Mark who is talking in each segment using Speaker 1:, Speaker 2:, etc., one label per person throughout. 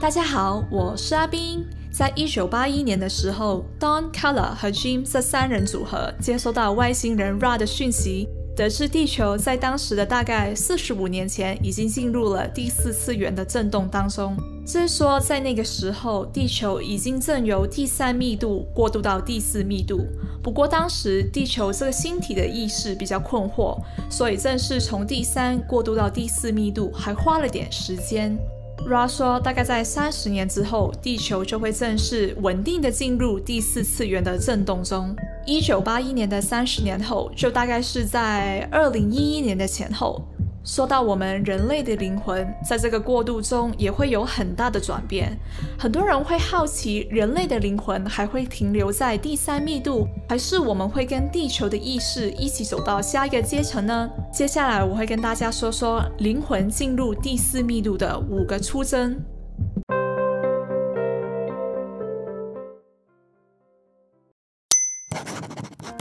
Speaker 1: 大家好，我是阿冰。在1981年的时候 ，Don、Carla 和 Jim 这三人组合接收到外星人 Ra 的讯息，得知地球在当时的大概45年前已经进入了第4次元的震动当中。这是说，在那个时候，地球已经正由第3密度过渡到第4密度。不过当时地球这个星体的意识比较困惑，所以正式从第3过渡到第4密度还花了点时间。Ra 说，大概在30年之后，地球就会正式稳定的进入第4次元的震动中。1981年的30年后，就大概是在2011年的前后。说到我们人类的灵魂，在这个过渡中也会有很大的转变。很多人会好奇，人类的灵魂还会停留在第3密度，还是我们会跟地球的意识一起走到下一个阶层呢？接下来我会跟大家说说灵魂进入第4密度的5个出征。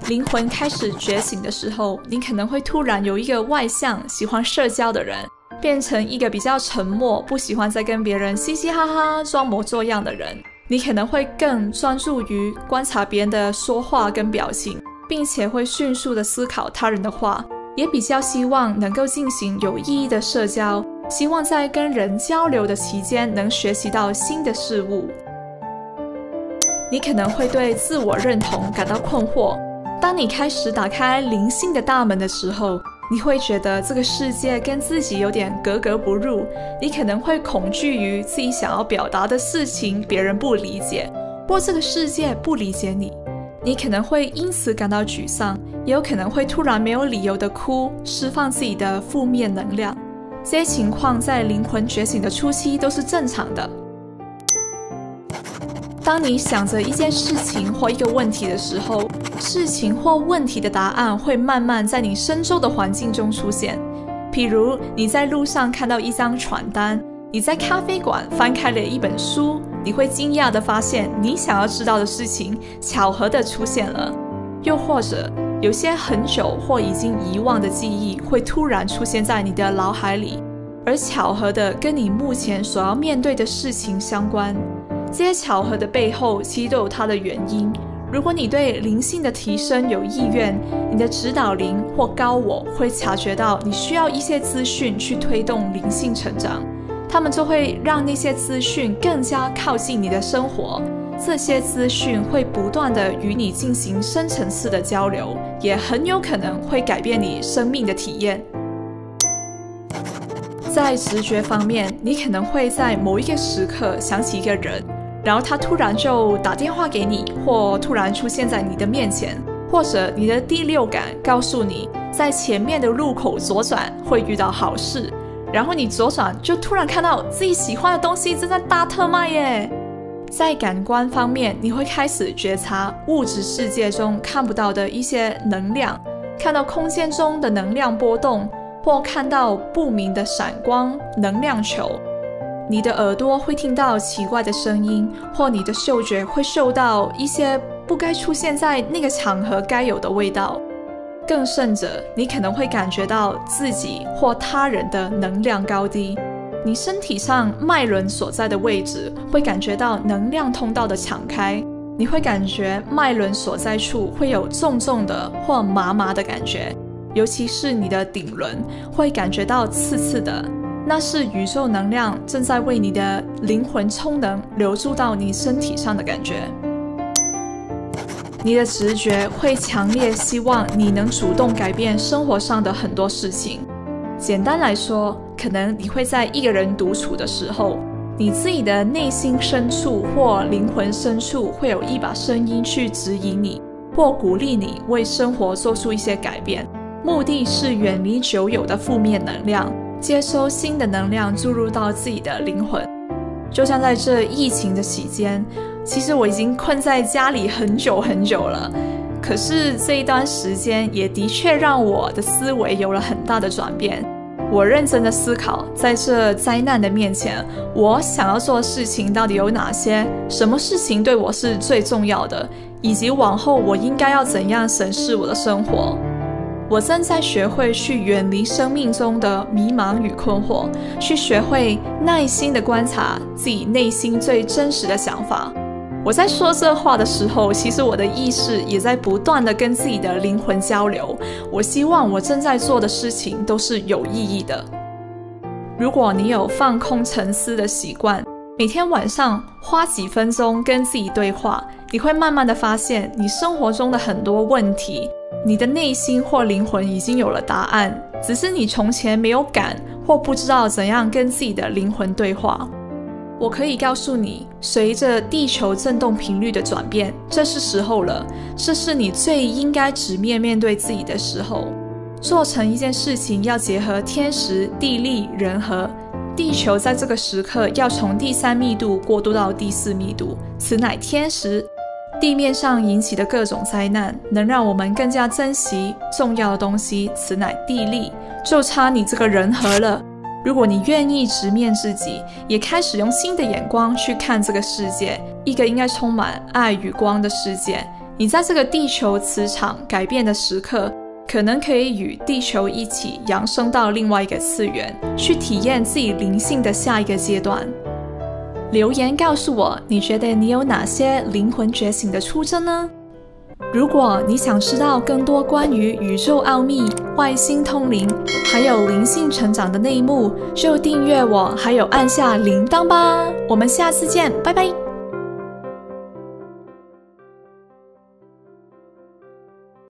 Speaker 1: 灵魂开始觉醒的时候，你可能会突然由一个外向、喜欢社交的人，变成一个比较沉默、不喜欢再跟别人嘻嘻哈哈、装模作样的人。你可能会更专注于观察别人的说话跟表情，并且会迅速的思考他人的话，也比较希望能够进行有意义的社交，希望在跟人交流的期间能学习到新的事物。你可能会对自我认同感到困惑。当你开始打开灵性的大门的时候，你会觉得这个世界跟自己有点格格不入，你可能会恐惧于自己想要表达的事情别人不理解，或这个世界不理解你。你可能会因此感到沮丧，也有可能会突然没有理由的哭，释放自己的负面能量。这些情况在灵魂觉醒的初期都是正常的。当你想着一件事情或一个问题的时候，事情或问题的答案会慢慢在你身周的环境中出现。譬如你在路上看到一张传单，你在咖啡馆翻开了一本书，你会惊讶地发现你想要知道的事情巧合地出现了。又或者有些很久或已经遗忘的记忆会突然出现在你的脑海里，而巧合地跟你目前所要面对的事情相关。这些巧合的背后其实都有它的原因。如果你对灵性的提升有意愿，你的指导灵或高我会察觉到你需要一些资讯去推动灵性成长，他们就会让那些资讯更加靠近你的生活。这些资讯会不断地与你进行深层次的交流，也很有可能会改变你生命的体验。在直觉方面，你可能会在某一个时刻想起一个人，然后他突然就打电话给你，或突然出现在你的面前，或者你的第六感告诉你在前面的路口左转会遇到好事，然后你左转就突然看到自己喜欢的东西正在大特卖耶。在感官方面，你会开始觉察物质世界中看不到的一些能量，看到空间中的能量波动，或看到不明的闪光能量球。你的耳朵会听到奇怪的声音，或你的嗅觉会嗅到一些不该出现在那个场合该有的味道。更甚者，你可能会感觉到自己或他人的能量高低。你身体上脉轮所在的位置会感觉到能量通道的敞开，你会感觉脉轮所在处会有重重的或麻麻的感觉，尤其是你的顶轮会感觉到刺刺的，那是宇宙能量正在为你的灵魂充能流入到你身体上的感觉。你的直觉会强烈希望你能主动改变生活上的很多事情。简单来说，可能你会在一个人独处的时候，你自己的内心深处或灵魂深处会有一把声音去指引你，或鼓励你为生活做出一些改变，目的是远离旧有的负面能量，接收新的能量注入到自己的灵魂。就像在这疫情的期间，其实我已经困在家里很久很久了，可是这一段时间也的确让我的思维有了很大的转变。我认真的思考，在这灾难的面前，我想要做的事情到底有哪些，什么事情对我是最重要的，以及往后我应该要怎样审视我的生活。我正在学会去远离生命中的迷茫与困惑，去学会耐心地观察自己内心最真实的想法。我在说这话的时候，其实我的意识也在不断地跟自己的灵魂交流。我希望我正在做的事情都是有意义的。如果你有放空沉思的习惯，每天晚上花几分钟跟自己对话，你会慢慢地发现你生活中的很多问题，你的内心或灵魂已经有了答案，只是你从前没有敢或不知道怎样跟自己的灵魂对话。我可以告诉你，随着地球振动频率的转变，这是时候了，这是你最应该直面对自己的时候。做成一件事情要结合天时、地利、人和。地球在这个时刻要从第3密度过渡到第4密度，此乃天时。地面上引起的各种灾难，能让我们更加珍惜重要的东西，此乃地利。就差你这个人和了。如果你愿意直面自己，也开始用新的眼光去看这个世界，一个应该充满爱与光的世界，你在这个地球磁场改变的时刻，可能可以与地球一起扬升到另外一个次元，去体验自己灵性的下一个阶段。留言告诉我，你觉得你有哪些灵魂觉醒的出征呢？如果你想知道更多关于宇宙奥秘、外星通灵，还有灵性成长的内幕，就订阅我，还有按下铃铛吧。我们下次见，拜拜。